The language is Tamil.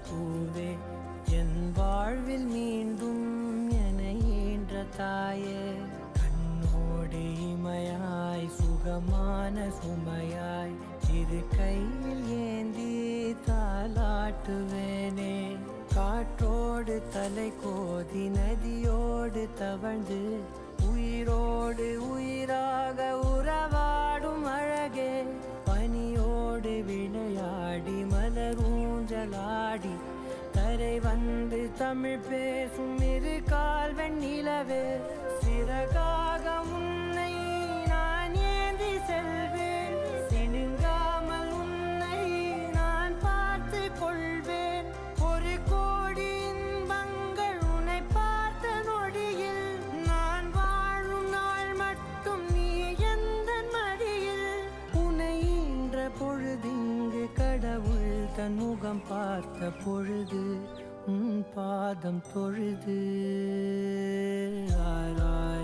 பூவே என் வாழ்வில் மீண்டும் என ஈன்ற தாயே கண்ணோடு இமையாய் சுகமான சுமையாய் இரு கையில் ஏந்தி தாலாட்டுவேனே காற்றோடு தலை கோதி நதியோடு தவழ்ந்து உயிரோடு உயிராக உறவாடும் அழகே பனியோடு விளையாடி மலரூஞ்சலாடி கரை வந்து தமிழ் பேசும் இரு கால் வெண்ணிலவே சிறகாக உன்னை நான் ஏந்தி செல்வேன் சினுங்காமல் உன்னை நான் பார்த்து கொள்வேன் ஒரு கோடி இன்பங்கள் உன்னை பார்த்த நொடியில் நான் வாழும் நாள் மட்டும் நீ எந்த மடியில் உன்னை ஈன்ற பொழுதிங்கு கடவுள் தன் முகம் பார்த்த பொழுது உன் பாதம் தொழுது ஆராய்